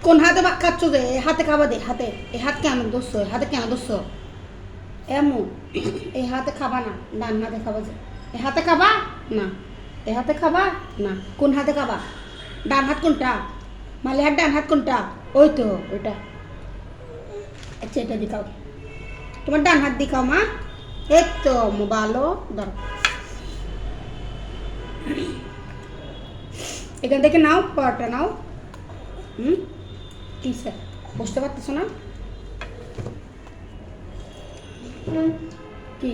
কোন হাতে খাচ্ছ যে? এই হাতে খাবা দে, হাতে। এই হাত কেন ধরছো? এই হাতে কেন ধরছো? এমন এই হাতে খাবা না, ডান হাতে খাবা যে। এই হাতে খাবা না, এই হাতে খাবা না। কোন হাতে খাবা? ডান হাত কোনটা? মালিহার ডান হাত কোনটা? ওই তো ওইটা। আচ্ছা এটা দেখাও, তোমার ডান হাত দেখাও মা। এই তো ভালো। ধরো, এখান থেকে নাও, পরোটা নাও। কি স্যার, বুঝতে পারতেছো না? কি